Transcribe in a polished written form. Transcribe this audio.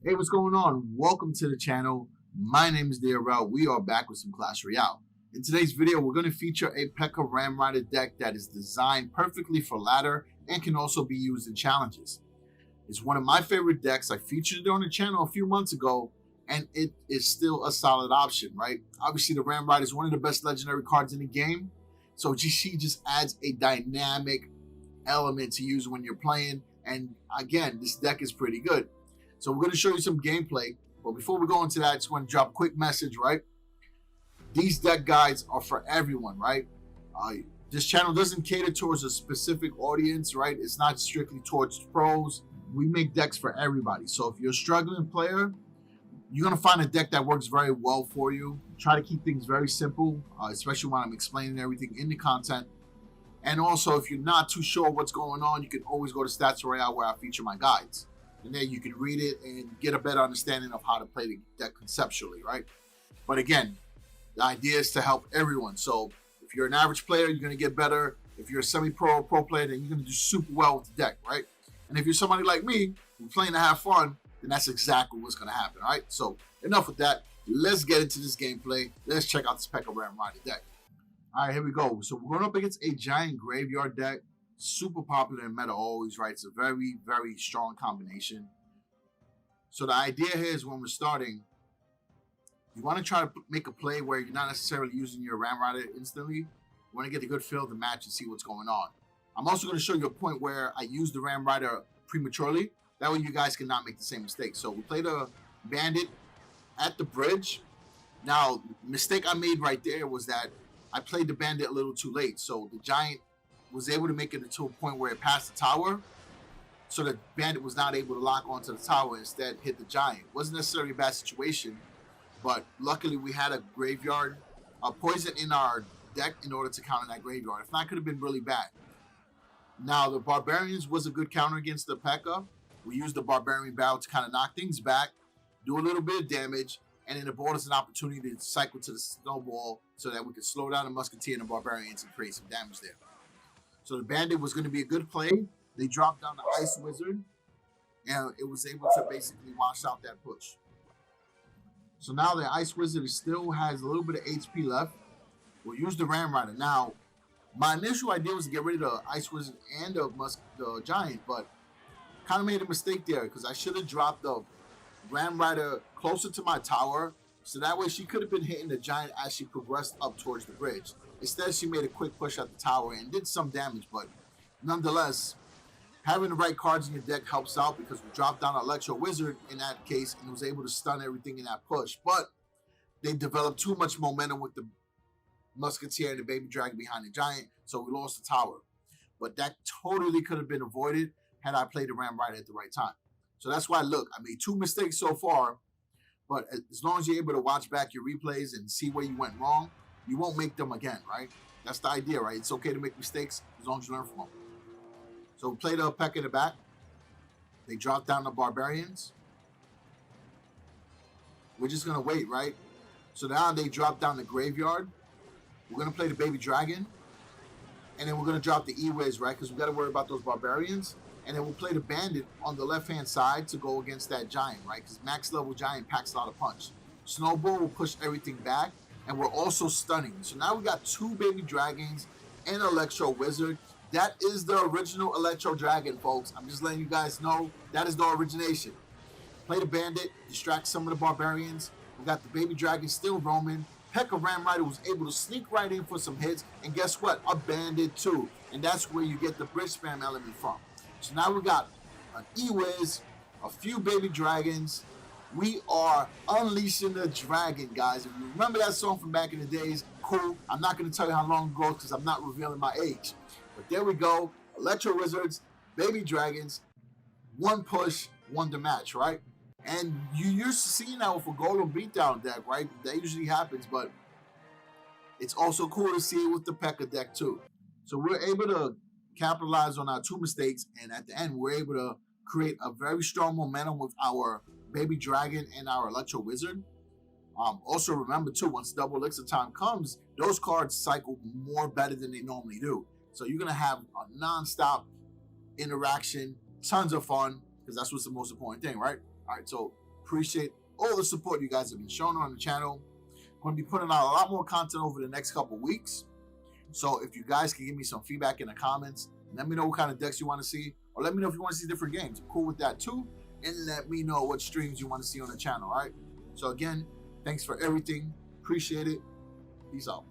Hey, what's going on? Welcome to the channel. My name is DaRealLegend. We are back with some Clash Royale. In today's video, we're going to feature a Pekka Ram Rider deck that is designed perfectly for ladder and can also be used in challenges. It's one of my favorite decks. I featured it on the channel a few months ago, and it is still a solid option, right? Obviously, the Ram Rider is one of the best legendary cards in the game, so she just adds a dynamic element to use when you're playing, and again, this deck is pretty good. So we're going to show you some gameplay, but before we go into that, I just want to drop a quick message, right? These deck guides are for everyone, right? This channel doesn't cater towards a specific audience, right? It's not strictly towards pros. We make decks for everybody. So if you're a struggling player, you're going to find a deck that works very well for you. Try to keep things very simple, especially when I'm explaining everything in the content. And also, if you're not too sure what's going on, you can always go to Stats Royale where I feature my guides. And then you can read it and get a better understanding of how to play the deck conceptually, right? But again, the idea is to help everyone. So if you're an average player, you're going to get better. If you're a semi-pro or pro player, then you're going to do super well with the deck, right? And if you're somebody like me, who's playing to have fun, then that's exactly what's going to happen, all right? So enough with that. Let's get into this gameplay. Let's check out this Pekka Ram Rider deck. All right, here we go. So we're going up against a giant graveyard deck. Super popular in meta always, right? It's a very, very strong combination. So the idea here is when we're starting, you want to try to make a play where you're not necessarily using your Ram Rider instantly. You want to get a good feel of the match and see what's going on. I'm also going to show you a point where I use the Ram Rider prematurely. That way you guys cannot make the same mistake. So we played a Bandit at the bridge. Now, the mistake I made right there was that I played the Bandit a little too late. So the Giant was able to make it to a point where it passed the tower, so the Bandit was not able to lock onto the tower, instead hit the Giant. Wasn't necessarily a bad situation, but luckily we had a graveyard, a poison in our deck in order to counter that graveyard. If not, it could have been really bad. Now the Barbarians was a good counter against the Pekka. We used the Barbarian Barrel to kind of knock things back, do a little bit of damage, and then it brought us an opportunity to cycle to the Snowball so that we could slow down the Musketeer and the Barbarians and create some damage there. So the Bandit was going to be a good play. They dropped down the Ice Wizard, and it was able to basically wash out that push. So now the Ice Wizard still has a little bit of HP left. We'll use the Ram Rider. Now, my initial idea was to get rid of the Ice Wizard and the Giant, but kind of made a mistake there because I should have dropped the Ram Rider closer to my tower, so that way she could have been hitting the Giant as she progressed up towards the bridge. Instead, she made a quick push at the tower and did some damage, but nonetheless, having the right cards in your deck helps out because we dropped down Electro Wizard in that case and was able to stun everything in that push. But they developed too much momentum with the Musketeer and the Baby Dragon behind the Giant, so we lost the tower. But that totally could have been avoided had I played the Ram Rider at the right time. So that's why, look, I made 2 mistakes so far, but as long as you're able to watch back your replays and see where you went wrong, you won't make them again, right? That's the idea, right? It's okay to make mistakes as long as you learn from them. So we played a Pekka in the back. They dropped down the Barbarians. We're just going to wait, right? So now they drop down the Graveyard. We're going to play the Baby Dragon. And then we're going to drop the E-Wiz, right? Because we got to worry about those Barbarians. And then we'll play the Bandit on the left-hand side to go against that Giant, right? Because max level Giant packs a lot of punch. Snowball will push everything back. And we're also stunning. So now we got 2 Baby Dragons and Electro Wizard. That is the original Electro Dragon, folks. I'm just letting you guys know that is the origination. Play the Bandit, distract some of the Barbarians. We got the Baby Dragon still roaming. Pekka Ram Rider was able to sneak right in for some hits. And guess what? A Bandit too. And that's where you get the bridge spam element from. So now we got an E-Wiz, a few Baby Dragons. We are unleashing the dragon, guys. If you remember that song from back in the days, cool. I'm not going to tell you how long ago because I'm not revealing my age. But there we go. Electro Wizards, Baby Dragons, 1 push, 1 to match, right? And you used to see that with a Golden Beatdown deck, right? That usually happens, but it's also cool to see it with the Pekka deck too. So we're able to capitalize on our 2 mistakes, and at the end, we're able to create a very strong momentum with our Baby Dragon and our Electro Wizard. Also remember too, once double elixir time comes, those cards cycle more better than they normally do. So you're gonna have a non-stop interaction, tons of fun, because that's what's the most important thing, right? All right, so Appreciate all the support you guys have been showing on the channel. I'm going to be putting out a lot more content over the next couple weeks. So if you guys can give me some feedback in the comments, let me know what kind of decks you want to see, or let me know if you want to see different games. I'm cool with that too. And let me know what streams you want to see on the channel, all right? So again, thanks for everything. Appreciate it. Peace out.